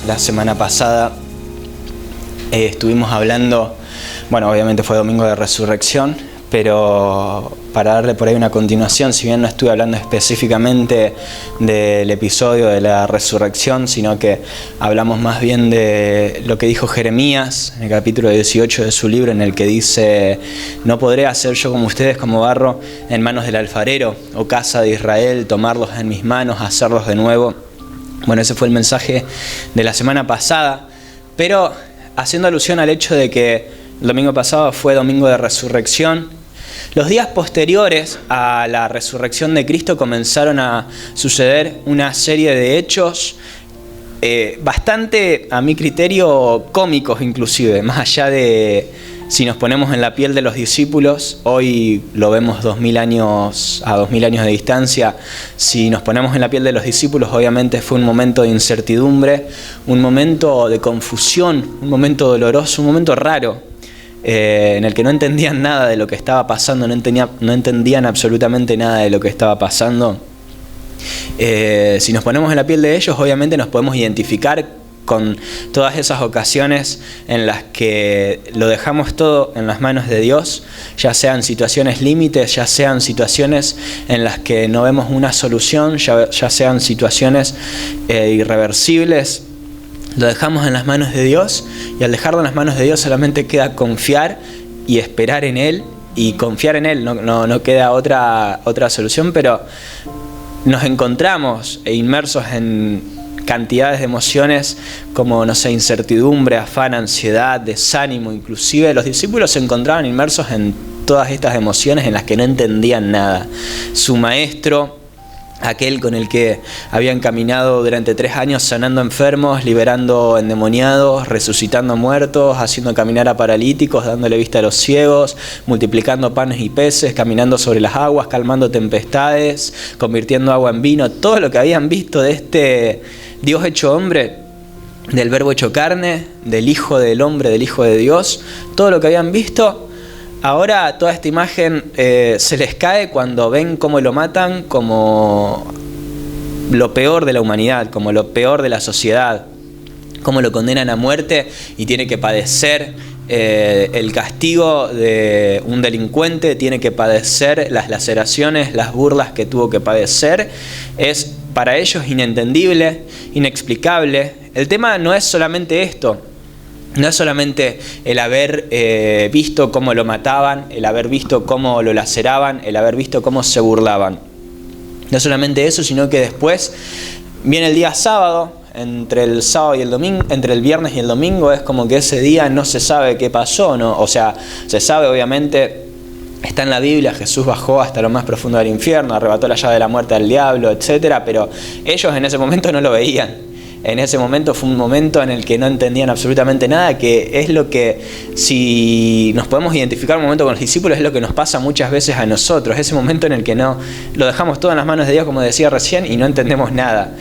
La semana pasada estuvimos hablando, bueno, obviamente fue Domingo de Resurrección, pero para darle por ahí una continuación, si bien no estuve hablando específicamente del episodio de la resurrección, sino que hablamos más bien de lo que dijo Jeremías en el capítulo 18 de su libro, en el que dice: no podré hacer yo como ustedes, como barro en manos del alfarero, o casa de Israel, tomarlos en mis manos, hacerlos de nuevo. Bueno, ese fue el mensaje de la semana pasada, pero haciendo alusión al hecho de que el domingo pasado fue Domingo de Resurrección, los días posteriores a la resurrección de Cristo comenzaron a suceder una serie de hechos bastante, a mi criterio, cómicos inclusive, más allá de si nos ponemos en la piel de los discípulos. Hoy lo vemos 2000 años de distancia. Si nos ponemos en la piel de los discípulos, obviamente fue un momento de incertidumbre, un momento de confusión, un momento doloroso, un momento raro, en el que no entendían nada de lo que estaba pasando, no entendían absolutamente nada de lo que estaba pasando. Si nos ponemos en la piel de ellos, obviamente nos podemos identificar con todas esas ocasiones en las que lo dejamos todo en las manos de Dios, ya sean situaciones límites, ya sean situaciones en las que no vemos una solución, ya sean situaciones irreversibles. Lo dejamos en las manos de Dios, y al dejarlo en las manos de Dios solamente queda confiar y esperar en Él, y confiar en Él, no queda otra solución. Pero nos encontramos inmersos en cantidades de emociones como, no sé, incertidumbre, afán, ansiedad, desánimo. Inclusive los discípulos se encontraban inmersos en todas estas emociones en las que no entendían nada. Su maestro, aquel con el que habían caminado durante 3 años sanando enfermos, liberando endemoniados, resucitando muertos, haciendo caminar a paralíticos, dándole vista a los ciegos, multiplicando panes y peces, caminando sobre las aguas, calmando tempestades, convirtiendo agua en vino. Todo lo que habían visto de este Dios hecho hombre, del Verbo hecho carne, del Hijo del hombre, del Hijo de Dios, todo lo que habían visto, ahora toda esta imagen se les cae cuando ven cómo lo matan como lo peor de la humanidad, como lo peor de la sociedad, cómo lo condenan a muerte y tiene que padecer el castigo de un delincuente, tiene que padecer las laceraciones, las burlas que tuvo que padecer. Es para ellos inentendible, inexplicable. El tema no es solamente esto. No es solamente el haber visto cómo lo mataban, el haber visto cómo lo laceraban, el haber visto cómo se burlaban. No es solamente eso, sino que después viene el día sábado, entre el sábado y el domingo, entre el viernes y el domingo, es como que ese día no se sabe qué pasó, ¿no? O sea, se sabe, obviamente, está en la Biblia, Jesús bajó hasta lo más profundo del infierno, arrebató la llave de la muerte al diablo, etcétera, pero ellos en ese momento no lo veían. En ese momento fue un momento en el que no entendían absolutamente nada, que es lo que, si nos podemos identificar un momento con los discípulos, es lo que nos pasa muchas veces a nosotros. Ese momento en el que no lo dejamos todo en las manos de Dios, como decía recién, y no entendemos nada.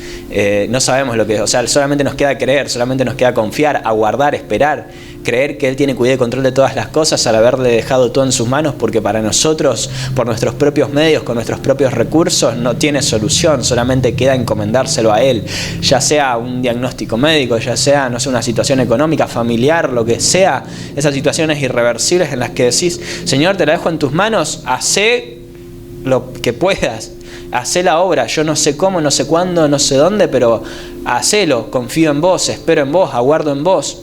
No sabemos lo que es. O sea, solamente nos queda creer, solamente nos queda confiar, aguardar, esperar, creer que Él tiene cuidado y control de todas las cosas al haberle dejado todo en sus manos, porque para nosotros, por nuestros propios medios, con nuestros propios recursos, no tiene solución. Solamente queda encomendárselo a Él, ya sea un diagnóstico médico, ya sea, no sé, una situación económica, familiar, lo que sea, esas situaciones irreversibles en las que decís: Señor, te la dejo en tus manos, hacé lo que puedas, hacé la obra, yo no sé cómo, no sé cuándo, no sé dónde, pero hacelo, confío en vos, espero en vos, aguardo en vos.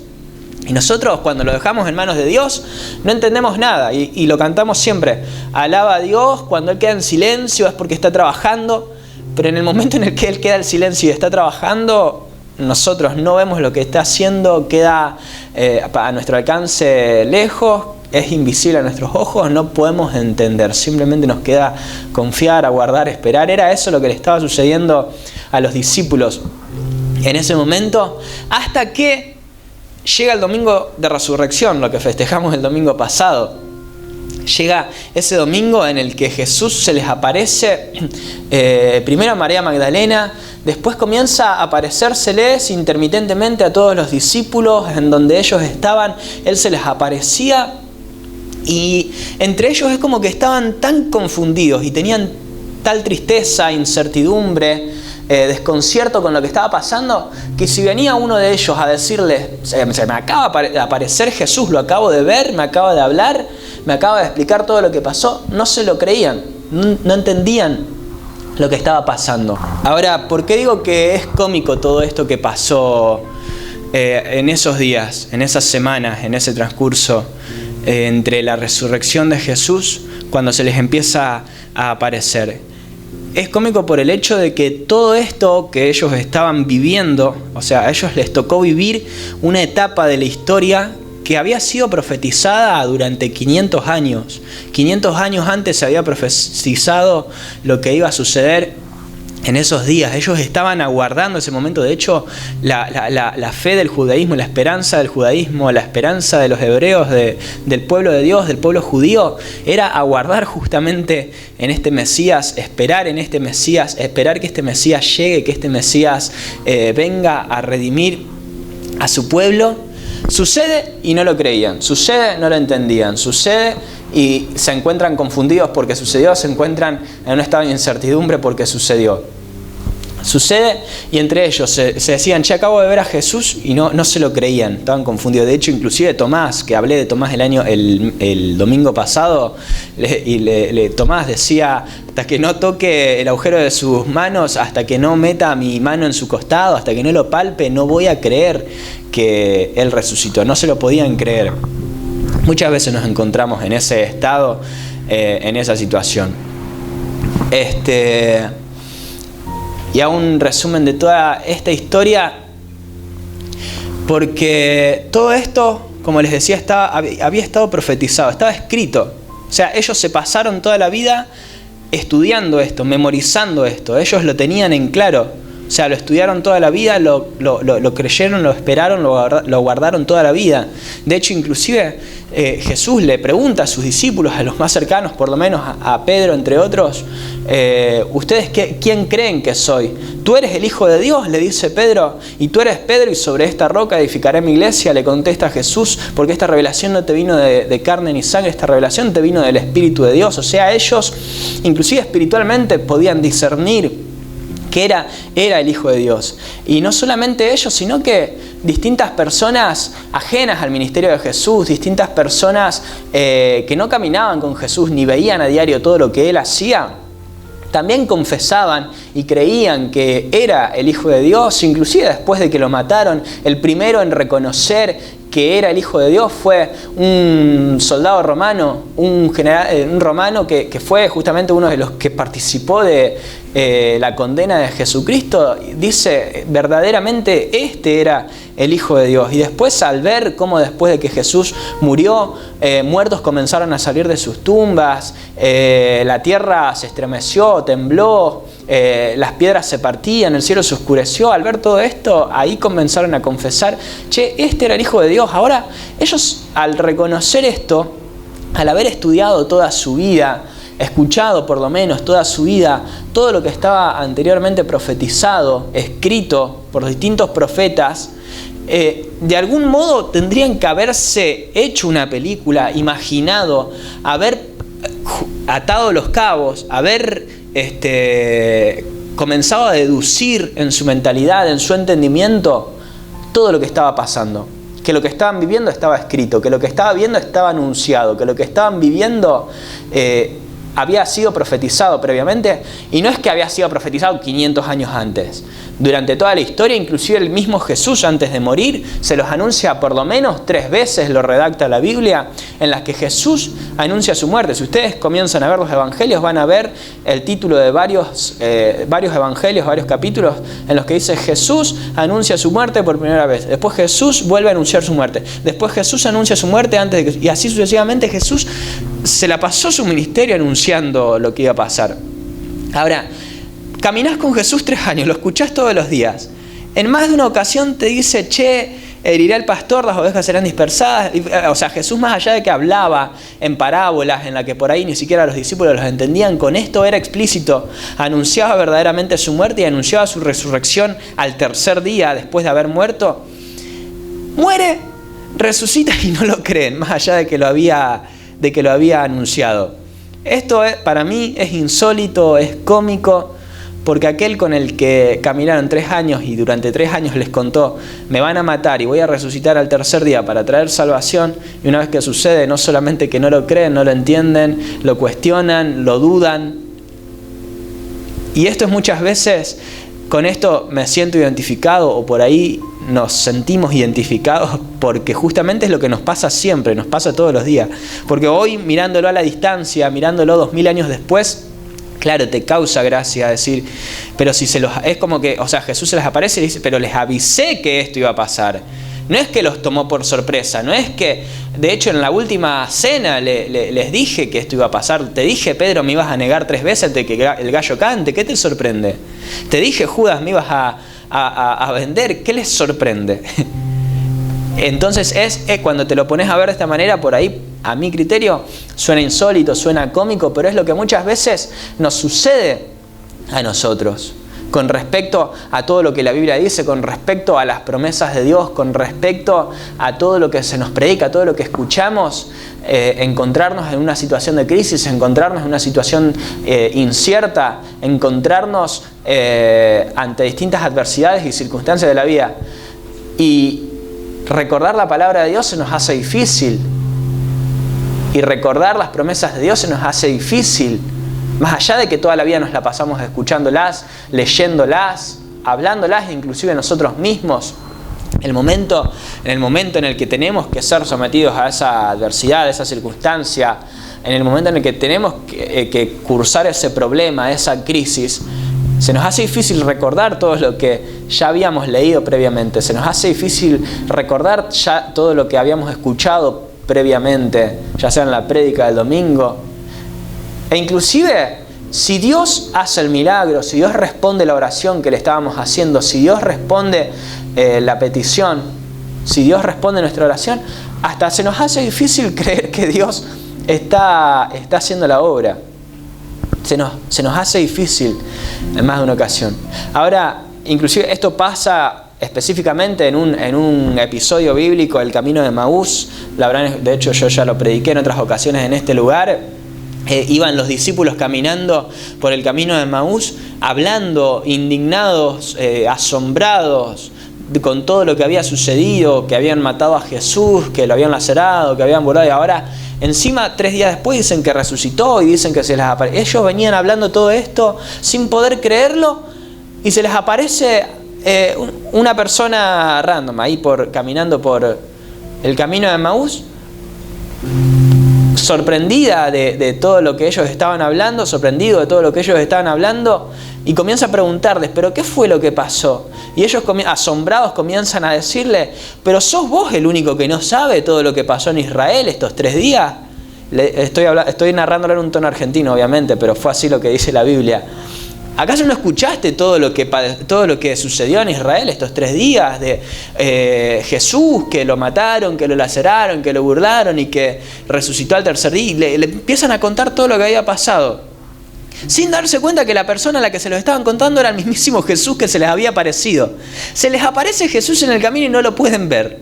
Y nosotros, cuando lo dejamos en manos de Dios, no entendemos nada, y lo cantamos siempre: alaba a Dios. Cuando Él queda en silencio es porque está trabajando, pero en el momento en el que Él queda en silencio y está trabajando, nosotros no vemos lo que está haciendo, queda a nuestro alcance lejos, es invisible a nuestros ojos, no podemos entender, simplemente nos queda confiar, aguardar, esperar. Era eso lo que le estaba sucediendo a los discípulos en ese momento, hasta que llega el domingo de resurrección, lo que festejamos el domingo pasado. Llega ese domingo en el que Jesús se les aparece, primero a María Magdalena, después comienza a aparecérseles intermitentemente a todos los discípulos en donde ellos estaban. Él se les aparecía, y entre ellos es como que estaban tan confundidos y tenían tal tristeza, incertidumbre, desconcierto con lo que estaba pasando, que si venía uno de ellos a decirle, se me acaba de aparecer Jesús, lo acabo de ver, me acaba de hablar, me acaba de explicar todo lo que pasó, no se lo creían, no entendían lo que estaba pasando. Ahora, ¿por qué digo que es cómico todo esto que pasó en esos días, en esas semanas, en ese transcurso entre la resurrección de Jesús, cuando se les empieza a aparecer? Es cómico por el hecho de que todo esto que ellos estaban viviendo, o sea, a ellos les tocó vivir una etapa de la historia que había sido profetizada durante 500 años. 500 años antes se había profetizado lo que iba a suceder en esos días. Ellos estaban aguardando ese momento. De hecho, la fe del judaísmo, la esperanza del judaísmo, la esperanza de los hebreos, del pueblo de Dios, del pueblo judío, era aguardar justamente en este Mesías, esperar en este Mesías, esperar que este Mesías llegue, que este Mesías venga a redimir a su pueblo. Sucede y no lo creían, sucede, no lo entendían, sucede y se encuentran confundidos porque sucedió, se encuentran en un estado de incertidumbre porque sucedió. Sucede y entre ellos se decían, che, acabo de ver a Jesús, y no se lo creían, estaban confundidos. De hecho, inclusive Tomás, que hablé de Tomás el domingo pasado, Tomás decía, hasta que no toque el agujero de sus manos, hasta que no meta mi mano en su costado, hasta que no lo palpe, no voy a creer que Él resucitó. No se lo podían creer. Muchas veces nos encontramos en ese estado, en esa situación. Y hago un resumen de toda esta historia, porque todo esto, como les decía, había estado profetizado, estaba escrito. O sea, ellos se pasaron toda la vida estudiando esto, memorizando esto. Ellos lo tenían en claro. O sea, lo estudiaron toda la vida, lo creyeron, lo esperaron, lo guardaron toda la vida. De hecho, inclusive Jesús le pregunta a sus discípulos, a los más cercanos, por lo menos a Pedro, entre otros, ¿ustedes quién creen que soy? ¿Tú eres el Hijo de Dios?, le dice Pedro, y tú eres Pedro, y sobre esta roca edificaré mi iglesia, le contesta Jesús, porque esta revelación no te vino de carne ni sangre, esta revelación te vino del Espíritu de Dios. O sea, ellos, inclusive espiritualmente, podían discernir que era el Hijo de Dios. Y no solamente ellos, sino que distintas personas ajenas al ministerio de Jesús, distintas personas que no caminaban con Jesús ni veían a diario todo lo que Él hacía, también confesaban y creían que era el Hijo de Dios. Inclusive después de que lo mataron, el primero en reconocer que era el Hijo de Dios fue un soldado romano, un romano que fue justamente uno de los que participó de la condena de Jesucristo. Dice, verdaderamente este era el Hijo de Dios. Y después, al ver cómo después de que Jesús murió, muertos comenzaron a salir de sus tumbas, la tierra se estremeció, tembló, las piedras se partían, el cielo se oscureció. Al ver todo esto, ahí comenzaron a confesar, che, este era el Hijo de Dios. Ahora, ellos, al reconocer esto, al haber estudiado toda su vida, escuchado por lo menos toda su vida, todo lo que estaba anteriormente profetizado, escrito por distintos profetas, de algún modo tendrían que haberse hecho una película, imaginado, haber atado los cabos, haber comenzado a deducir en su mentalidad, en su entendimiento, todo lo que estaba pasando. Que lo que estaban viviendo estaba escrito, que lo que estaba viendo estaba anunciado, que lo que estaban viviendo había sido profetizado previamente, y no es que había sido profetizado 500 años antes. Durante toda la historia, inclusive el mismo Jesús, antes de morir, se los anuncia por lo menos 3 veces, lo redacta la Biblia, en las que Jesús anuncia su muerte. Si ustedes comienzan a ver los evangelios, van a ver el título de varios evangelios, varios capítulos, en los que dice Jesús anuncia su muerte por primera vez. Después Jesús vuelve a anunciar su muerte. Después Jesús anuncia su muerte antes de que... Y así sucesivamente Jesús se la pasó su ministerio anunciando lo que iba a pasar. Ahora, caminás con Jesús 3 años, lo escuchás todos los días. En más de una ocasión te dice, che, herirá el pastor, las ovejas serán dispersadas. O sea, Jesús, más allá de que hablaba en parábolas, en la que por ahí ni siquiera los discípulos los entendían, con esto era explícito. Anunciaba verdaderamente su muerte y anunciaba su resurrección al 3er día después de haber muerto. Muere, resucita y no lo creen, más allá de que lo había anunciado. Esto para mí es insólito, es cómico, porque aquel con el que caminaron 3 años y durante 3 años les contó, me van a matar y voy a resucitar al tercer día para traer salvación, y una vez que sucede, no solamente que no lo creen, no lo entienden, lo cuestionan, lo dudan. Y esto es muchas veces, con esto me siento identificado, o por ahí nos sentimos identificados, porque justamente es lo que nos pasa siempre, nos pasa todos los días. Porque hoy, mirándolo a la distancia, mirándolo 2000 años después, claro, te causa gracia decir, pero si se los... Es como que, o sea, Jesús se les aparece y dice, pero les avisé que esto iba a pasar. No es que los tomó por sorpresa, no es que... De hecho, en la última cena les dije que esto iba a pasar. Te dije, Pedro, me ibas a negar 3 veces antes de que el gallo cante. ¿Qué te sorprende? Te dije, Judas, me ibas a vender. ¿Qué les sorprende? Entonces cuando te lo pones a ver de esta manera, por ahí, a mi criterio, suena insólito, suena cómico, pero es lo que muchas veces nos sucede a nosotros con respecto a todo lo que la Biblia dice, con respecto a las promesas de Dios, con respecto a todo lo que se nos predica, a todo lo que escuchamos, encontrarnos en una situación de crisis, encontrarnos en una situación incierta, encontrarnos ante distintas adversidades y circunstancias de la vida. Y recordar la palabra de Dios se nos hace difícil. Y recordar las promesas de Dios se nos hace difícil. Más allá de que toda la vida nos la pasamos escuchándolas, leyéndolas, hablándolas, inclusive nosotros mismos. En el momento en el que tenemos que ser sometidos a esa adversidad, a esa circunstancia, en el momento en el que tenemos que cursar ese problema, esa crisis, se nos hace difícil recordar todo lo que ya habíamos leído previamente. Se nos hace difícil recordar ya todo lo que habíamos escuchado previamente, ya sea en la prédica del domingo. E inclusive, si Dios hace el milagro, si Dios responde la oración que le estábamos haciendo, si Dios responde la petición, si Dios responde nuestra oración, hasta se nos hace difícil creer que Dios está haciendo la obra. Se nos hace difícil en más de una ocasión. Ahora, inclusive esto pasa específicamente en un episodio bíblico, el camino de Emaús. De hecho, yo ya lo prediqué en otras ocasiones en este lugar. Iban los discípulos caminando por el camino de Emaús, hablando, indignados, asombrados con todo lo que había sucedido, que habían matado a Jesús, que lo habían lacerado, que habían volado, y ahora encima 3 días después dicen que resucitó y dicen que se les aparece. Ellos venían hablando todo esto sin poder creerlo, y se les aparece una persona random ahí caminando por el camino de Emaús, sorprendida de todo lo que ellos estaban hablando, sorprendido de todo lo que ellos estaban hablando, y comienza a preguntarles, ¿pero qué fue lo que pasó? Y ellos asombrados comienzan a decirle, ¿pero sos vos el único que no sabe todo lo que pasó en Israel estos 3 días? Estoy narrándolo en un tono argentino, obviamente, pero fue así lo que dice la Biblia. ¿Acaso no escuchaste todo lo que sucedió en Israel estos 3 días? De Jesús, que lo mataron, que lo laceraron, que lo burlaron y que resucitó al tercer día. Y le empiezan a contar todo lo que había pasado, sin darse cuenta que la persona a la que se lo estaban contando era el mismísimo Jesús que se les había aparecido. Se les aparece Jesús en el camino y no lo pueden ver.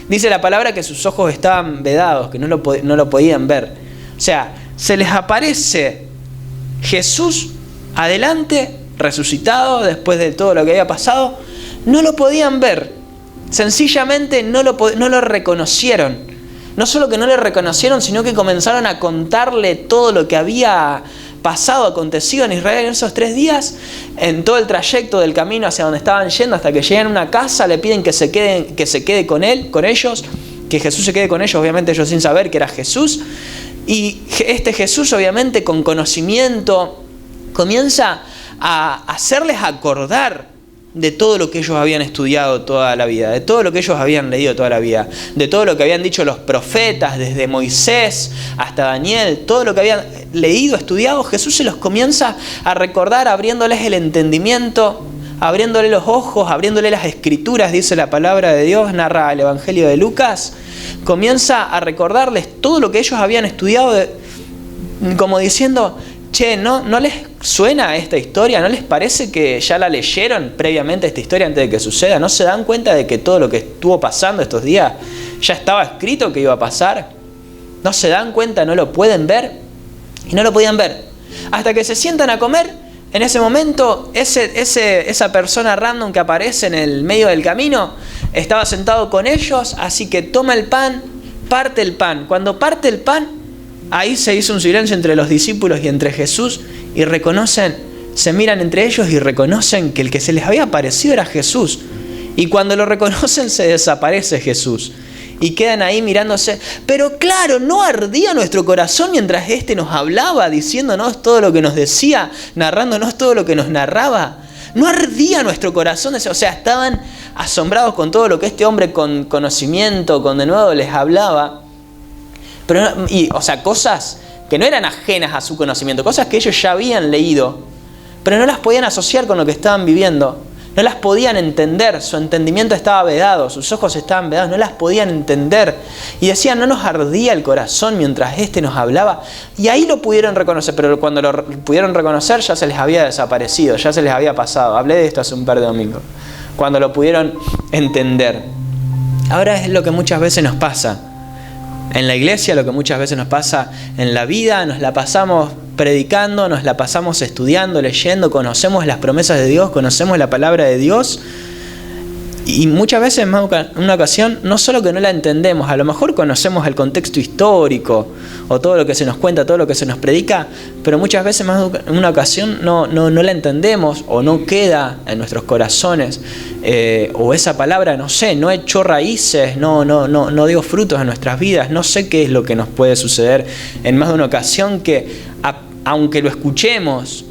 Dice la palabra que sus ojos estaban vedados, que no lo podían ver. O sea, se les aparece Jesús adelante, resucitado después de todo lo que había pasado. No lo podían ver, sencillamente no lo reconocieron. No solo que no le reconocieron, sino que comenzaron a contarle todo lo que había pasado, acontecido en Israel en esos 3 días. En todo el trayecto del camino hacia donde estaban yendo, hasta que llegan a una casa, le piden que se quede con ellos, que Jesús se quede con ellos, obviamente ellos sin saber que era Jesús. Y este Jesús, obviamente con conocimiento, comienza a hacerles acordar de todo lo que ellos habían estudiado toda la vida, de todo lo que ellos habían leído toda la vida, de todo lo que habían dicho los profetas, desde Moisés hasta Daniel, todo lo que habían leído, estudiado. Jesús se los comienza a recordar, abriéndoles el entendimiento, abriéndoles los ojos, abriéndoles las escrituras, dice la palabra de Dios, narra el Evangelio de Lucas. Comienza a recordarles todo lo que ellos habían estudiado, como diciendo, che, ¿no les suena esta historia? ¿No les parece que ya la leyeron previamente esta historia antes de que suceda? ¿No se dan cuenta de que todo lo que estuvo pasando estos días ya estaba escrito que iba a pasar? ¿No se dan cuenta? ¿No lo pueden ver? Y no lo podían ver. Hasta que se sientan a comer En ese momento, esa persona random que aparece en el medio del camino estaba sentado con ellos, así que toma el pan, parte el pan. Cuando parte el pan, ahí se hizo un silencio entre los discípulos y entre Jesús, y reconocen, se miran entre ellos y reconocen que el que se les había aparecido era Jesús. Y cuando lo reconocen, se desaparece Jesús. Y quedan ahí mirándose. Pero claro, ¿no ardía nuestro corazón mientras éste nos hablaba, diciéndonos todo lo que nos decía, narrándonos todo lo que nos narraba? ¿No ardía nuestro corazón? O sea, estaban asombrados con todo lo que este hombre con conocimiento, con denuedo les hablaba. Pero, o sea, cosas que no eran ajenas a su conocimiento, cosas que ellos ya habían leído, pero no las podían asociar con lo que estaban viviendo. No las podían entender, su entendimiento estaba vedado, sus ojos estaban vedados, no las podían entender. Y decían, no nos ardía el corazón mientras éste nos hablaba. Y ahí lo pudieron reconocer, pero cuando lo pudieron reconocer ya se les había desaparecido, ya se les había pasado. Hablé de esto hace un par de domingos. Cuando lo pudieron entender. Ahora es lo que muchas veces nos pasa. En la iglesia, lo que muchas veces nos pasa en la vida, nos la pasamos predicando, nos la pasamos estudiando, leyendo, conocemos las promesas de Dios, conocemos la palabra de Dios, y muchas veces en una ocasión no solo que no la entendemos, a lo mejor conocemos el contexto histórico o todo lo que se nos cuenta, todo lo que se nos predica, pero muchas veces en una ocasión no la entendemos o no queda en nuestros corazones, o esa palabra, no sé, no echó raíces, no dio frutos en nuestras vidas. No sé qué es lo que nos puede suceder en más de una ocasión, que aunque lo escuchemos,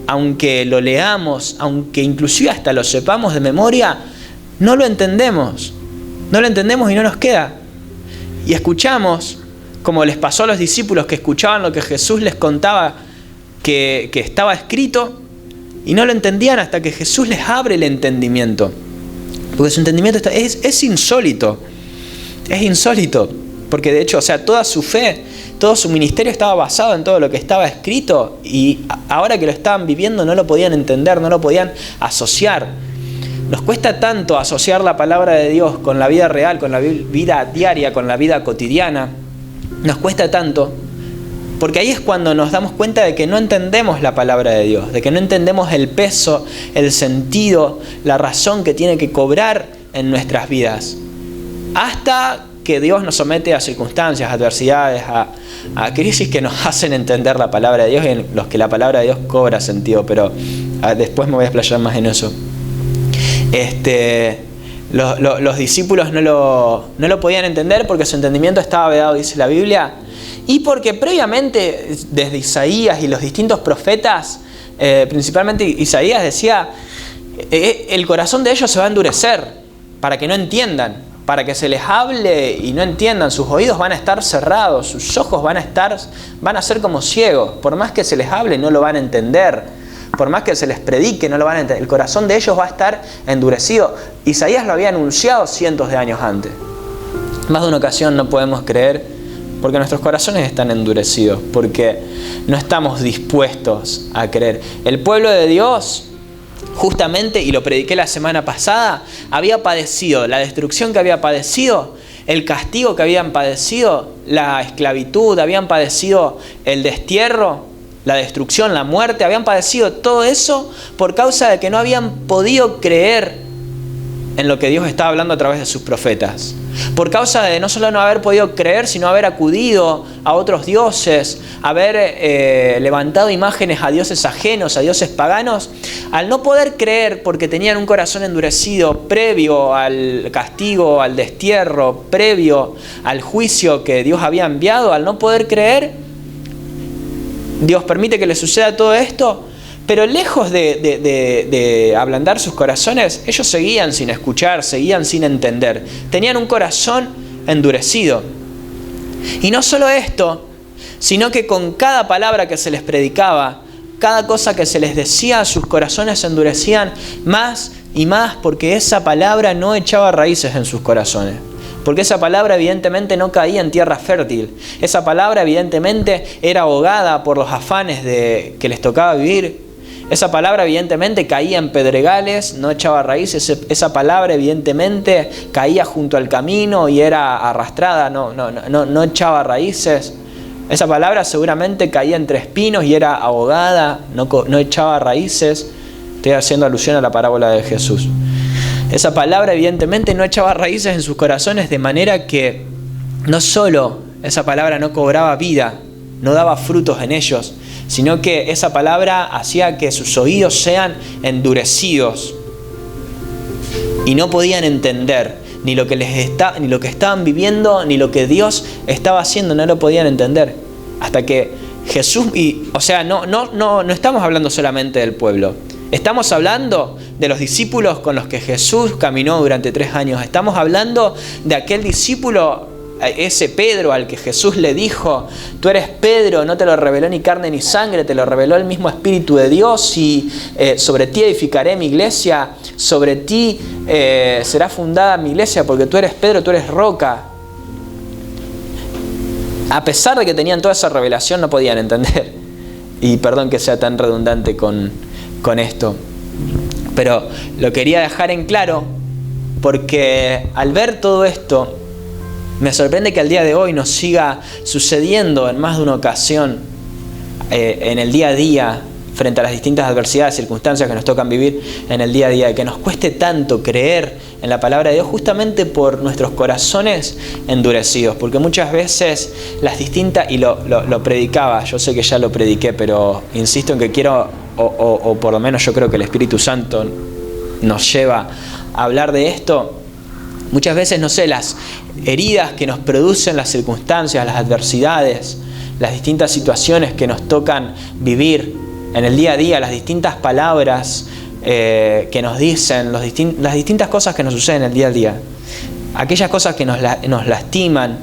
aunque lo leamos, aunque inclusive hasta lo sepamos de memoria, no lo entendemos y no nos queda. Y escuchamos, como les pasó a los discípulos que escuchaban lo que Jesús les contaba que estaba escrito, y no lo entendían hasta que Jesús les abre el entendimiento. Porque su entendimiento es insólito. Es insólito. Porque de hecho, o sea, toda su fe, todo su ministerio estaba basado en todo lo que estaba escrito, y ahora que lo estaban viviendo no lo podían entender, no lo podían asociar. Nos cuesta tanto asociar la palabra de Dios con la vida real, con la vida diaria, con la vida cotidiana. Nos cuesta tanto porque ahí es cuando nos damos cuenta de que no entendemos la palabra de Dios, de que no entendemos el peso, el sentido, la razón que tiene que cobrar en nuestras vidas. Hasta que Dios nos somete a circunstancias, adversidades, a crisis que nos hacen entender la palabra de Dios, y en los que la palabra de Dios cobra sentido, pero después me voy a explayar más en eso. Los discípulos no lo podían entender porque su entendimiento estaba vedado, dice la Biblia, y porque previamente desde Isaías y los distintos profetas, principalmente Isaías decía, el corazón de ellos se va a endurecer para que no entiendan, para que se les hable y no entiendan. Sus oídos van a estar cerrados, sus ojos van a ser como ciegos, por más que se les hable no lo van a entender. Por más que se les predique, no lo van a entender. El corazón de ellos va a estar endurecido. Isaías lo había anunciado cientos de años antes. Más de una ocasión no podemos creer porque nuestros corazones están endurecidos, porque no estamos dispuestos a creer. El pueblo de Dios, justamente, y lo prediqué la semana pasada, había padecido la destrucción que había padecido, el castigo que habían padecido, la esclavitud, habían padecido el destierro, la destrucción, la muerte, habían padecido todo eso por causa de que no habían podido creer en lo que Dios estaba hablando a través de sus profetas. Por causa de no solo no haber podido creer, sino haber acudido a otros dioses, haber levantado imágenes a dioses ajenos, a dioses paganos. Al no poder creer porque tenían un corazón endurecido previo al castigo, al destierro, previo al juicio que Dios había enviado, al no poder creer, Dios permite que les suceda todo esto, pero lejos de ablandar sus corazones, ellos seguían sin escuchar, seguían sin entender. Tenían un corazón endurecido. Y no solo esto, sino que con cada palabra que se les predicaba, cada cosa que se les decía, sus corazones se endurecían más y más, porque esa palabra no echaba raíces en sus corazones. Porque esa palabra evidentemente no caía en tierra fértil. Esa palabra evidentemente era ahogada por los afanes que les tocaba vivir. Esa palabra evidentemente caía en pedregales, no echaba raíces. Esa palabra evidentemente caía junto al camino y era arrastrada, no echaba raíces. Esa palabra seguramente caía entre espinos y era ahogada, no echaba raíces. Estoy haciendo alusión a la parábola de Jesús. Esa palabra evidentemente no echaba raíces en sus corazones, de manera que no solo esa palabra no cobraba vida, no daba frutos en ellos, sino que esa palabra hacía que sus oídos sean endurecidos y no podían entender ni lo que estaban viviendo, ni lo que Dios estaba haciendo, no lo podían entender. Hasta que Jesús, no estamos hablando solamente del pueblo. Estamos hablando de los discípulos con los que Jesús caminó durante 3 años. Estamos hablando de aquel discípulo, ese Pedro al que Jesús le dijo: tú eres Pedro, no te lo reveló ni carne ni sangre, te lo reveló el mismo Espíritu de Dios, y sobre ti edificaré mi iglesia, sobre ti será fundada mi iglesia, porque tú eres Pedro, tú eres roca. A pesar de que tenían toda esa revelación, no podían entender. Y perdón que sea tan redundante con esto, pero lo quería dejar en claro, porque al ver todo esto, me sorprende que al día de hoy nos siga sucediendo en más de una ocasión, en el día a día, frente a las distintas adversidades, circunstancias que nos tocan vivir en el día a día, que nos cueste tanto creer en la palabra de Dios justamente por nuestros corazones endurecidos, porque muchas veces las distintas, y lo predicaba, yo sé que ya lo prediqué, pero insisto en que quiero, o por lo menos yo creo que el Espíritu Santo nos lleva a hablar de esto. Muchas veces, las heridas que nos producen las circunstancias, las adversidades, las distintas situaciones que nos tocan vivir en el día a día, las distintas palabras que nos dicen, las distintas cosas que nos suceden en el día a día, aquellas cosas que nos lastiman,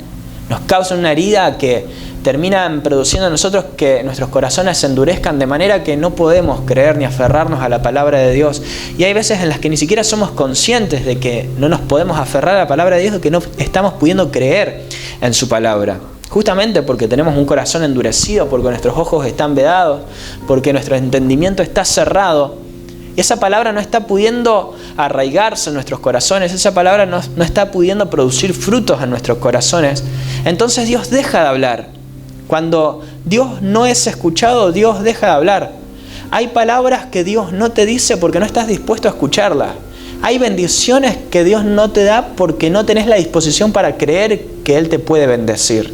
nos causan una herida que terminan produciendo en nosotros que nuestros corazones se endurezcan de manera que no podemos creer ni aferrarnos a la palabra de Dios. Y hay veces en las que ni siquiera somos conscientes de que no nos podemos aferrar a la palabra de Dios, de que no estamos pudiendo creer en su palabra. Justamente porque tenemos un corazón endurecido, porque nuestros ojos están vedados, porque nuestro entendimiento está cerrado. Y esa palabra no está pudiendo arraigarse en nuestros corazones, esa palabra no está pudiendo producir frutos en nuestros corazones. Entonces Dios deja de hablar. Cuando Dios no es escuchado, Dios deja de hablar. Hay palabras que Dios no te dice porque no estás dispuesto a escucharlas. Hay bendiciones que Dios no te da porque no tenés la disposición para creer que Él te puede bendecir.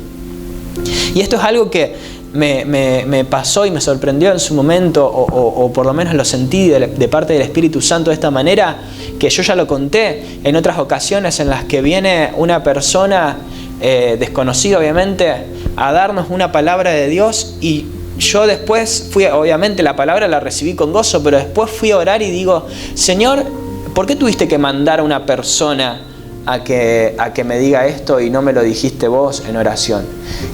Y esto es algo que me pasó y me sorprendió en su momento, o por lo menos lo sentí de parte del Espíritu Santo de esta manera, que yo ya lo conté en otras ocasiones en las que viene una persona desconocida obviamente a darnos una palabra de Dios, y yo después obviamente la palabra la recibí con gozo, pero después fui a orar y digo: Señor, ¿por qué tuviste que mandar a una persona a que me diga esto y no me lo dijiste vos en oración?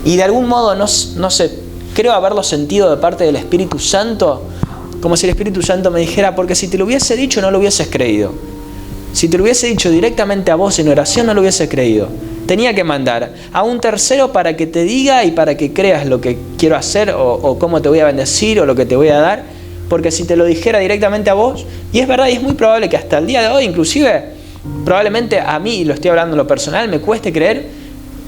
Y de algún modo, no sé, creo haberlo sentido de parte del Espíritu Santo, como si el Espíritu Santo me dijera: porque si te lo hubiese dicho no lo hubieses creído. Si te lo hubiese dicho directamente a vos en oración no lo hubieses creído. Tenía que mandar a un tercero para que te diga y para que creas lo que quiero hacer, o cómo te voy a bendecir, o lo que te voy a dar. Porque si te lo dijera directamente a vos, y es verdad, y es muy probable que hasta el día de hoy, inclusive, probablemente a mí, lo estoy hablando en lo personal, me cueste creer,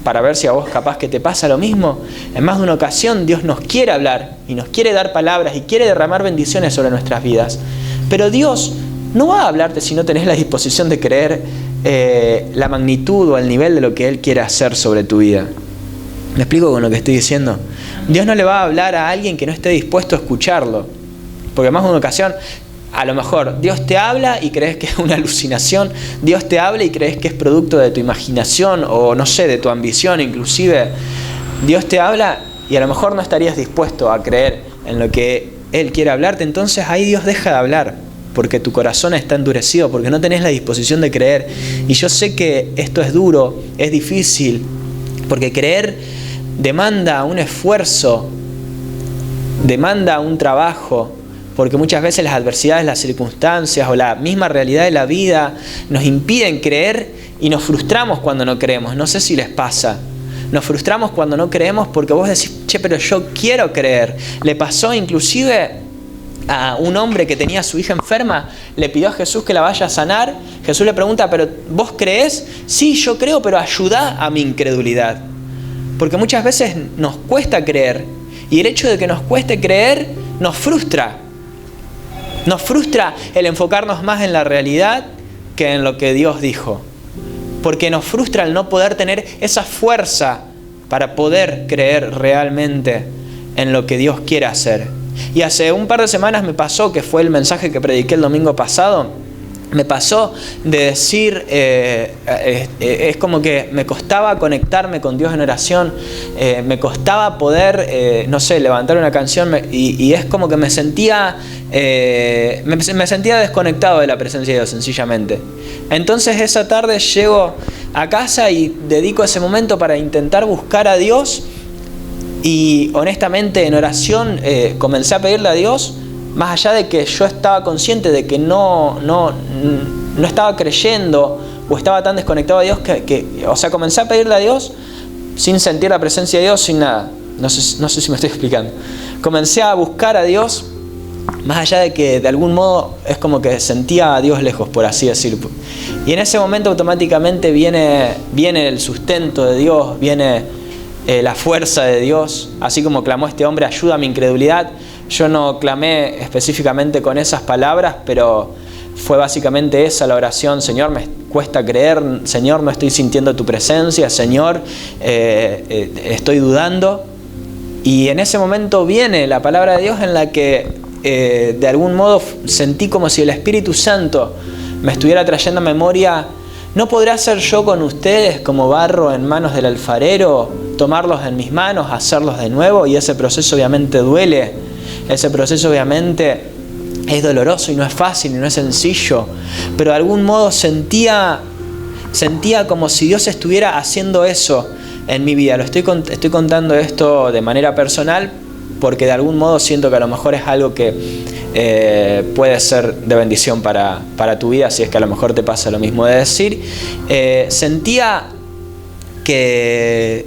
para ver si a vos capaz que te pasa lo mismo. En más de una ocasión Dios nos quiere hablar y nos quiere dar palabras y quiere derramar bendiciones sobre nuestras vidas. Pero Dios no va a hablarte si no tenés la disposición de creer la magnitud o el nivel de lo que Él quiere hacer sobre tu vida. ¿Me explico con lo que estoy diciendo? Dios no le va a hablar a alguien que no esté dispuesto a escucharlo. Porque en más de una ocasión, a lo mejor Dios te habla y crees que es una alucinación, Dios te habla y crees que es producto de tu imaginación o no sé, de tu ambición inclusive. Dios te habla y a lo mejor no estarías dispuesto a creer en lo que Él quiere hablarte. Entonces ahí Dios deja de hablar porque tu corazón está endurecido, porque no tenés la disposición de creer. Y yo sé que esto es duro, es difícil, porque creer demanda un esfuerzo, demanda un trabajo, porque muchas veces las adversidades, las circunstancias o la misma realidad de la vida nos impiden creer y nos frustramos cuando no creemos. No sé si les pasa. Nos frustramos cuando no creemos porque vos decís: che, pero yo quiero creer. Le pasó inclusive a un hombre que tenía a su hija enferma, le pidió a Jesús que la vaya a sanar. Jesús le pregunta: ¿pero vos creés? Sí, yo creo, pero ayuda a mi incredulidad. Porque muchas veces nos cuesta creer. Y el hecho de que nos cueste creer nos frustra. Nos frustra el enfocarnos más en la realidad que en lo que Dios dijo. Porque nos frustra el no poder tener esa fuerza para poder creer realmente en lo que Dios quiere hacer. Y hace un par de semanas me pasó, que fue el mensaje que prediqué el domingo pasado, me pasó de decir, es como que me costaba conectarme con Dios en oración, me costaba poder, levantar una canción y es como que me sentía desconectado de la presencia de Dios, sencillamente. Entonces esa tarde llego a casa y dedico ese momento para intentar buscar a Dios y honestamente en oración comencé a pedirle a Dios. Más allá de que yo estaba consciente de que no estaba creyendo o estaba tan desconectado de Dios comencé a pedirle a Dios sin sentir la presencia de Dios, sin nada. No sé si me estoy explicando. Comencé a buscar a Dios, más allá de que de algún modo es como que sentía a Dios lejos, por así decir. Y en ese momento automáticamente viene el sustento de Dios, viene la fuerza de Dios. Así como clamó este hombre, ayuda a mi incredulidad. Yo no clamé específicamente con esas palabras, pero fue básicamente esa la oración. Señor, me cuesta creer. Señor, no estoy sintiendo tu presencia. Señor, estoy dudando. Y en ese momento viene la palabra de Dios en la que de algún modo sentí como si el Espíritu Santo me estuviera trayendo a memoria. ¿No podré hacer yo con ustedes como barro en manos del alfarero, tomarlos en mis manos, hacerlos de nuevo? Y ese proceso obviamente duele. Ese proceso obviamente es doloroso y no es fácil y no es sencillo, pero de algún modo sentía como si Dios estuviera haciendo eso en mi vida. Estoy contando esto de manera personal porque de algún modo siento que a lo mejor es algo que puede ser de bendición para tu vida, si es que a lo mejor te pasa lo mismo de decir. Sentía que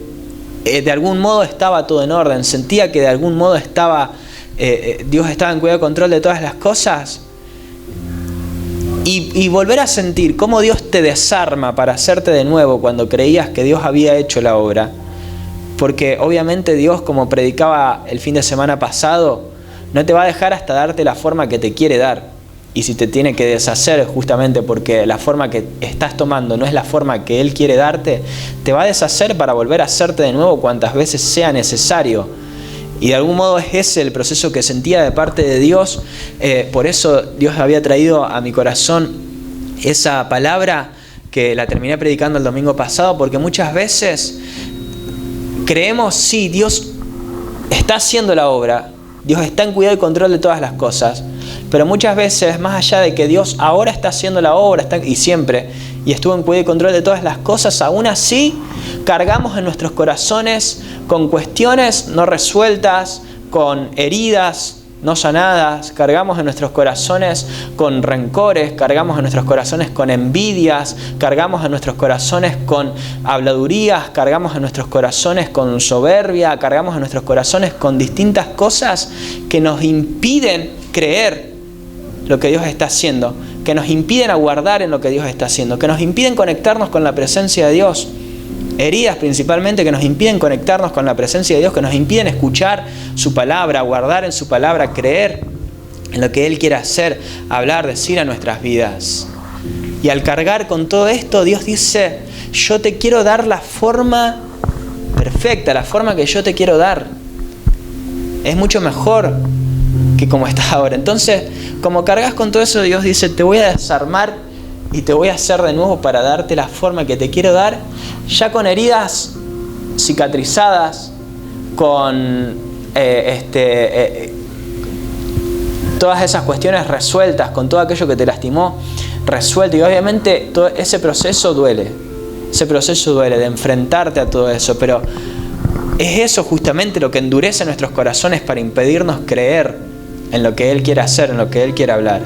de algún modo estaba todo en orden, sentía que de algún modo Dios estaba en cuidado y control de todas las cosas. Y volver a sentir cómo Dios te desarma para hacerte de nuevo cuando creías que Dios había hecho la obra. Porque obviamente Dios, como predicaba el fin de semana pasado, no te va a dejar hasta darte la forma que te quiere dar. Y si te tiene que deshacer justamente porque la forma que estás tomando no es la forma que Él quiere darte, te va a deshacer para volver a hacerte de nuevo cuantas veces sea necesario. Y de algún modo es ese el proceso que sentía de parte de Dios. Por eso Dios había traído a mi corazón esa palabra que la terminé predicando el domingo pasado, porque muchas veces creemos, sí, Dios está haciendo la obra, Dios está en cuidado y control de todas las cosas, pero muchas veces, más allá de que Dios ahora está haciendo la obra, y siempre, y estuvo en cuidado y control de todas las cosas, aún así cargamos en nuestros corazones con cuestiones no resueltas, con heridas no sanadas, cargamos en nuestros corazones con rencores, cargamos en nuestros corazones con envidias, cargamos en nuestros corazones con habladurías, cargamos en nuestros corazones con soberbia, cargamos en nuestros corazones con distintas cosas que nos impiden creer lo que Dios está haciendo, que nos impiden aguardar en lo que Dios está haciendo, que nos impiden conectarnos con la presencia de Dios. Heridas principalmente que nos impiden conectarnos con la presencia de Dios, que nos impiden escuchar su palabra, guardar en su palabra, creer en lo que Él quiere hacer, hablar, decir a nuestras vidas. Y al cargar con todo esto, Dios dice, yo te quiero dar la forma perfecta, la forma que yo te quiero dar. Es mucho mejor que como está ahora. Entonces, como cargas con todo eso, Dios dice, te voy a desarmar y te voy a hacer de nuevo para darte la forma que te quiero dar, ya con heridas cicatrizadas, con todas esas cuestiones resueltas, con todo aquello que te lastimó resuelto. Y obviamente todo ese proceso duele de enfrentarte a todo eso, pero es eso justamente lo que endurece nuestros corazones para impedirnos creer en lo que Él quiere hacer, en lo que Él quiere hablar.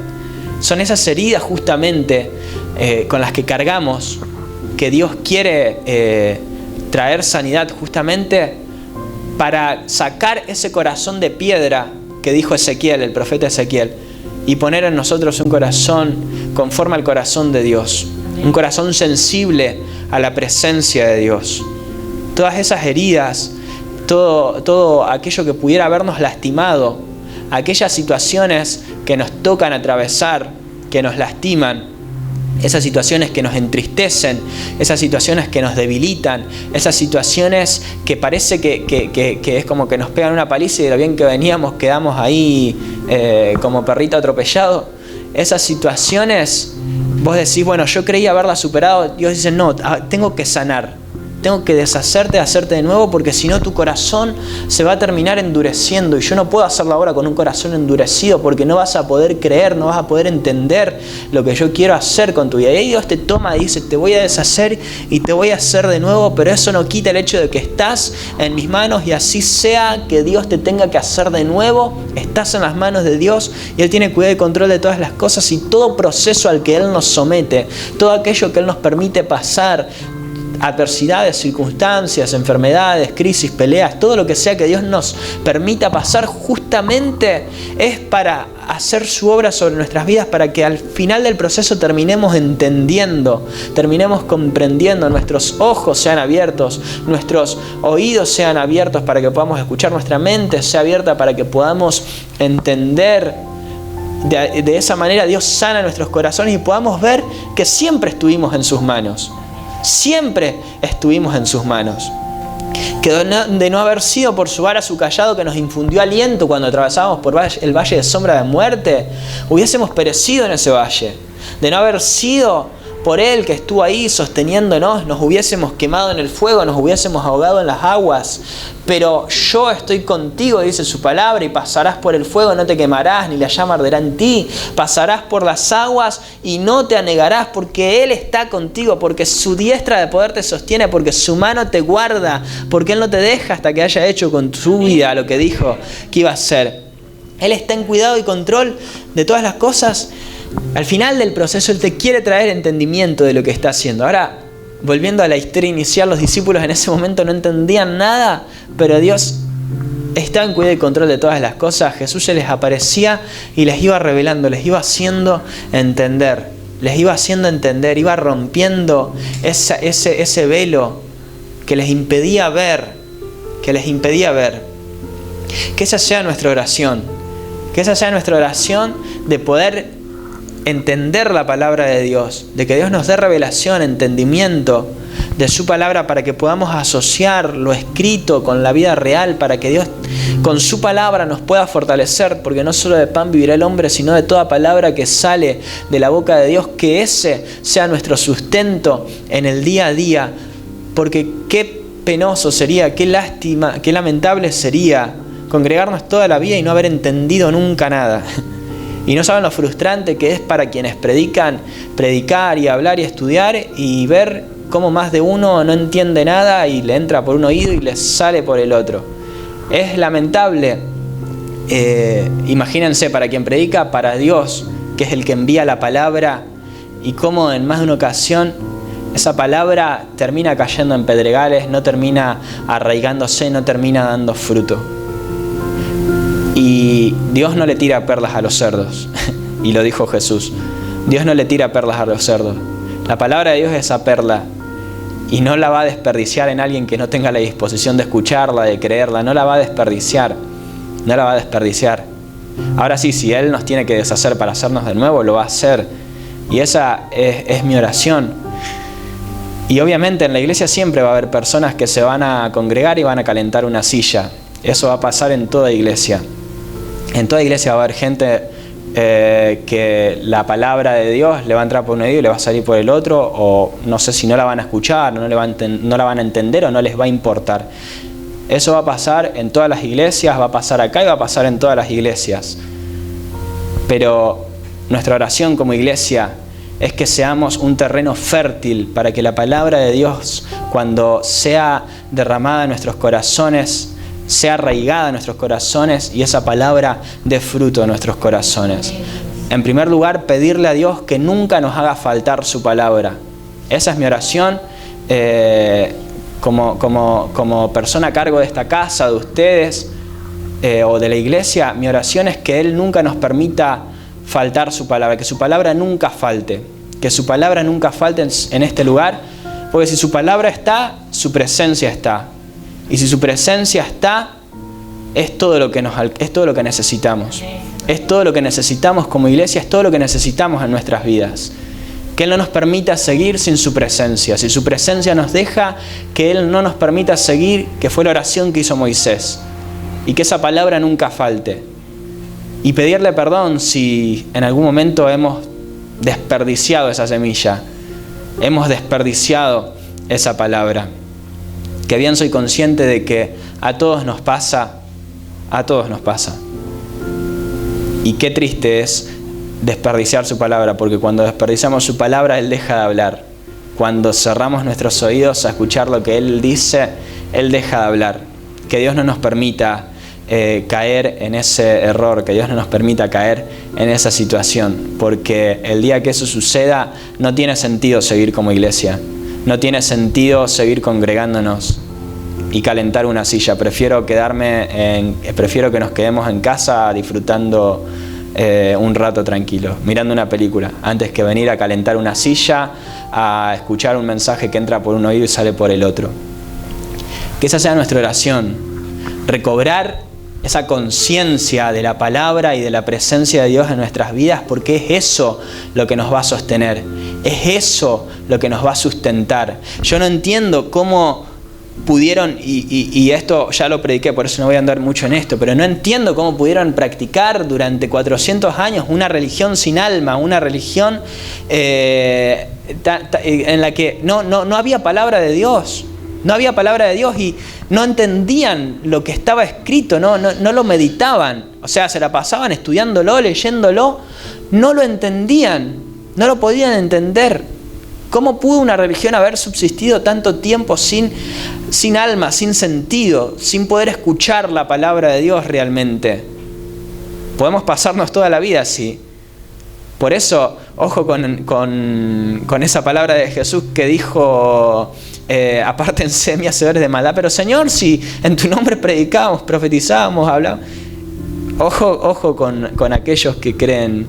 Son esas heridas justamente con las que cargamos, que Dios quiere traer sanidad justamente para sacar ese corazón de piedra que dijo Ezequiel, el profeta Ezequiel, y poner en nosotros un corazón conforme al corazón de Dios, un corazón sensible a la presencia de Dios. todas esas heridas, todo aquello que pudiera habernos lastimado, aquellas situaciones que nos tocan atravesar, que nos lastiman, esas situaciones que nos entristecen, esas situaciones que nos debilitan, esas situaciones que parece que es como que nos pegan una paliza y de lo bien que veníamos quedamos ahí como perrito atropellado. Esas situaciones, vos decís, bueno, yo creí haberlas superado. Dios dice, no, tengo que sanar. Tengo que deshacerte, hacerte de nuevo, porque si no tu corazón se va a terminar endureciendo. Y yo no puedo hacerlo ahora con un corazón endurecido, porque no vas a poder creer, no vas a poder entender lo que yo quiero hacer con tu vida. Y ahí Dios te toma y dice, te voy a deshacer y te voy a hacer de nuevo, pero eso no quita el hecho de que estás en mis manos, y así sea que Dios te tenga que hacer de nuevo, estás en las manos de Dios y Él tiene cuidado y control de todas las cosas, y todo proceso al que Él nos somete, todo aquello que Él nos permite pasar, adversidades, circunstancias, enfermedades, crisis, peleas, todo lo que sea que Dios nos permita pasar, justamente es para hacer su obra sobre nuestras vidas, para que al final del proceso terminemos entendiendo, terminemos comprendiendo, nuestros ojos sean abiertos, nuestros oídos sean abiertos para que podamos escuchar, nuestra mente sea abierta para que podamos entender. De esa manera Dios sana nuestros corazones y podamos ver que siempre estuvimos en sus manos. Siempre estuvimos en sus manos. Que de no haber sido por su vara, su callado, que nos infundió aliento cuando atravesábamos por el valle de sombra de muerte, hubiésemos perecido en ese valle. De no haber sido por Él que estuvo ahí sosteniéndonos, nos hubiésemos quemado en el fuego, nos hubiésemos ahogado en las aguas. Pero yo estoy contigo, dice su palabra, y pasarás por el fuego, no te quemarás, ni la llama arderá en ti. Pasarás por las aguas y no te anegarás, porque Él está contigo, porque su diestra de poder te sostiene, porque su mano te guarda, porque Él no te deja hasta que haya hecho con tu vida lo que dijo que iba a hacer. Él está en cuidado y control de todas las cosas. Al final del proceso Él te quiere traer entendimiento de lo que está haciendo. Ahora, volviendo a la historia inicial, los discípulos en ese momento no entendían nada, pero Dios estaba en cuidado y control de todas las cosas. Jesús se les aparecía y les iba revelando, les iba haciendo entender, iba rompiendo ese velo que les impedía ver, Que esa sea nuestra oración, de poder entender la palabra de Dios, de que Dios nos dé revelación, entendimiento de su palabra, para que podamos asociar lo escrito con la vida real, para que Dios con su palabra nos pueda fortalecer, porque no solo de pan vivirá el hombre, sino de toda palabra que sale de la boca de Dios, que ese sea nuestro sustento en el día a día. Porque qué penoso sería, qué lástima, qué lamentable sería congregarnos toda la vida y no haber entendido nunca nada. Y no saben lo frustrante que es para quienes predican, predicar y hablar y estudiar, y ver cómo más de uno no entiende nada y le entra por un oído y le sale por el otro. Es lamentable. Imagínense, para quien predica, para Dios, que es el que envía la palabra, y cómo en más de una ocasión esa palabra termina cayendo en pedregales, no termina arraigándose, no termina dando fruto. Y Dios no le tira perlas a los cerdos, y lo dijo Jesús. Dios no le tira perlas a los cerdos. La palabra de Dios es esa perla, y no la va a desperdiciar en alguien que no tenga la disposición de escucharla, de creerla. No la va a desperdiciar. Ahora sí, si Él nos tiene que deshacer para hacernos de nuevo, lo va a hacer. Y esa es mi oración. Y obviamente en la iglesia siempre va a haber personas que se van a congregar y van a calentar una silla. Eso va a pasar en toda iglesia. En toda iglesia va a haber gente que la palabra de Dios le va a entrar por un oído y le va a salir por el otro, o no sé si no la van a escuchar, no la van a entender o no les va a importar. Eso va a pasar en todas las iglesias, va a pasar acá y va a pasar en todas las iglesias. Pero nuestra oración como iglesia es que seamos un terreno fértil para que la palabra de Dios, cuando sea derramada en nuestros corazones, sea arraigada en nuestros corazones, y esa palabra dé fruto en nuestros corazones. En primer lugar, pedirle a Dios que nunca nos haga faltar su palabra. Esa es mi oración como persona a cargo de esta casa, de ustedes o de la iglesia. Mi oración es que Él nunca nos permita faltar su palabra, que su palabra nunca falte, en este lugar, Porque si su palabra está, su presencia está. Y si su presencia está, es todo lo que necesitamos. Es todo lo que necesitamos como iglesia, es todo lo que necesitamos en nuestras vidas. Que Él no nos permita seguir sin su presencia. Si su presencia nos deja, que Él no nos permita seguir, que fue la oración que hizo Moisés. Y que esa palabra nunca falte. Y pedirle perdón si en algún momento hemos desperdiciado esa semilla. Hemos desperdiciado esa palabra. Que bien soy consciente de que a todos nos pasa. A todos nos pasa. Y qué triste es desperdiciar su palabra, porque cuando desperdiciamos su palabra, Él deja de hablar. Cuando cerramos nuestros oídos a escuchar lo que Él dice, Él deja de hablar. Que Dios no nos permita caer en ese error, que Dios no nos permita caer en esa situación, porque el día que eso suceda, no tiene sentido seguir como iglesia. No tiene sentido seguir congregándonos y calentar una silla. Prefiero que nos quedemos en casa disfrutando un rato tranquilo, mirando una película, antes que venir a calentar una silla, a escuchar un mensaje que entra por un oído y sale por el otro. Que esa sea nuestra oración, recobrar esa conciencia de la palabra y de la presencia de Dios en nuestras vidas, porque es eso lo que nos va a sostener, es eso lo que nos va a sustentar. Yo no entiendo cómo pudieron, y esto ya lo prediqué, por eso no voy a andar mucho en esto, pero no entiendo cómo pudieron practicar durante 400 años una religión sin alma, una religión en la que no había palabra de Dios. No había palabra de Dios y no entendían lo que estaba escrito, no lo meditaban. O sea, se la pasaban estudiándolo, leyéndolo, no lo entendían, no lo podían entender. ¿Cómo pudo una religión haber subsistido tanto tiempo sin alma, sin sentido, sin poder escuchar la palabra de Dios realmente? Podemos pasarnos toda la así así. Por eso, ojo con esa palabra de Jesús que dijo: apártense de mí, hacedores de maldad. Pero Señor, si en tu nombre predicábamos, profetizábamos, hablábamos. Ojo con aquellos que creen.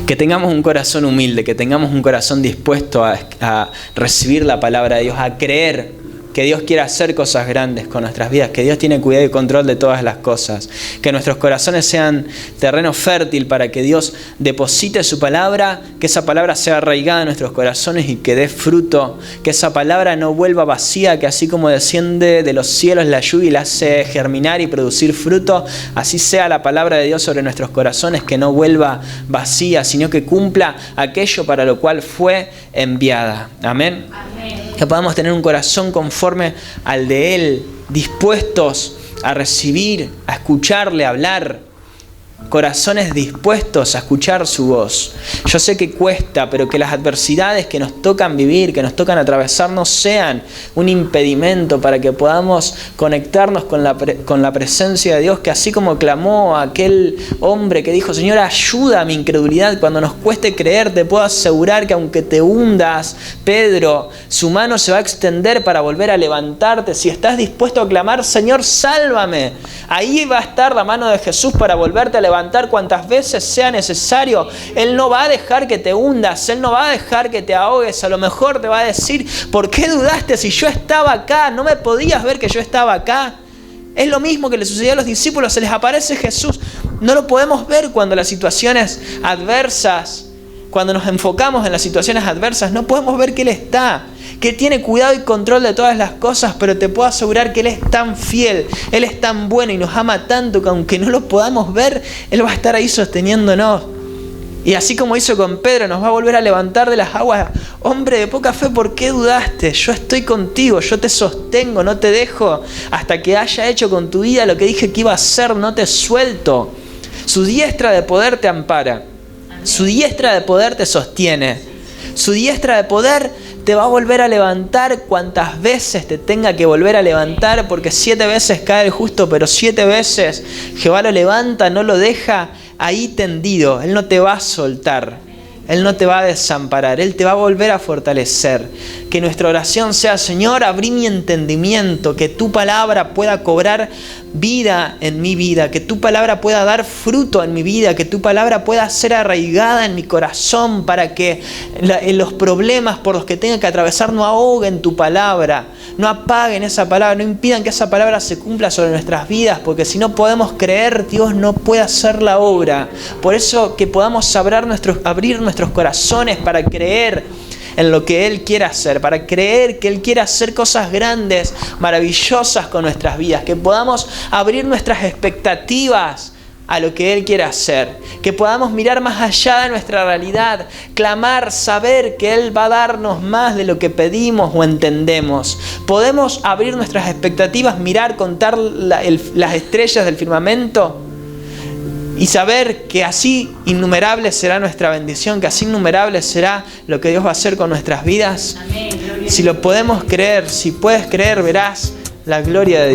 Que tengamos un corazón humilde, que tengamos un corazón dispuesto a recibir la palabra de Dios, a creer que Dios quiere hacer cosas grandes con nuestras vidas, que Dios tiene cuidado y control de todas las cosas, que nuestros corazones sean terreno fértil para que Dios deposite su palabra, que esa palabra sea arraigada en nuestros corazones y que dé fruto, que esa palabra no vuelva vacía, que así como desciende de los cielos la lluvia y la hace germinar y producir fruto, así sea la palabra de Dios sobre nuestros corazones, que no vuelva vacía, sino que cumpla aquello para lo cual fue enviada. Amén. Amén. Que podamos tener un corazón conforme al de Él, dispuestos a recibir, a escucharle hablar, corazones dispuestos a escuchar su voz. Yo sé que cuesta, pero que las adversidades que nos tocan vivir, que nos tocan atravesar, no sean un impedimento para que podamos conectarnos con la presencia de Dios, que así como clamó aquel hombre que dijo: Señor, ayuda a mi incredulidad cuando nos cueste creer, te puedo asegurar que aunque te hundas, Pedro, su mano se va a extender para volver a levantarte. Si estás dispuesto a clamar: Señor, sálvame, ahí va a estar la mano de Jesús para volverte a levantar cuantas veces sea necesario. Él no va a dejar que te hundas, Él no va a dejar que te ahogues. A lo mejor te va a decir: ¿por qué dudaste si yo estaba acá? ¿No me podías ver que yo estaba acá? Es lo mismo que le sucedió a los discípulos, se les aparece Jesús. No lo podemos ver cuando las situaciones adversas, cuando nos enfocamos en las situaciones adversas, no podemos ver que Él está, que tiene cuidado y control de todas las cosas, pero te puedo asegurar que Él es tan fiel, Él es tan bueno y nos ama tanto que aunque no lo podamos ver, Él va a estar ahí sosteniéndonos. Y así como hizo con Pedro, nos va a volver a levantar de las aguas. Hombre de poca fe, ¿por qué dudaste? Yo estoy contigo, yo te sostengo, no te dejo hasta que haya hecho con tu vida lo que dije que iba a hacer, no te suelto. Su diestra de poder te ampara. Su diestra de poder te sostiene. Su diestra de poder te va a volver a levantar cuantas veces te tenga que volver a levantar, porque 7 veces cae el justo, pero 7 veces Jehová lo levanta, no lo deja ahí tendido. Él no te va a soltar. Él no te va a desamparar, Él te va a volver a fortalecer. Que nuestra oración sea: Señor, abrí mi entendimiento, que tu palabra pueda cobrar vida en mi vida, que tu palabra pueda dar fruto en mi vida, que tu palabra pueda ser arraigada en mi corazón para que los problemas por los que tenga que atravesar no ahoguen tu palabra, no apaguen esa palabra, no impidan que esa palabra se cumpla sobre nuestras vidas, porque si no podemos creer, Dios no puede hacer la obra. Por eso que podamos abrir nuestros corazones para creer en lo que Él quiere hacer, para creer que Él quiere hacer cosas grandes, maravillosas con nuestras vidas, que podamos abrir nuestras expectativas a lo que Él quiere hacer, que podamos mirar más allá de nuestra realidad, clamar, saber que Él va a darnos más de lo que pedimos o entendemos. Podemos abrir nuestras expectativas, mirar, contar las estrellas del firmamento y saber que así innumerable será nuestra bendición, que así innumerable será lo que Dios va a hacer con nuestras vidas. Amén. Si lo podemos creer, si puedes creer, verás la gloria de Dios.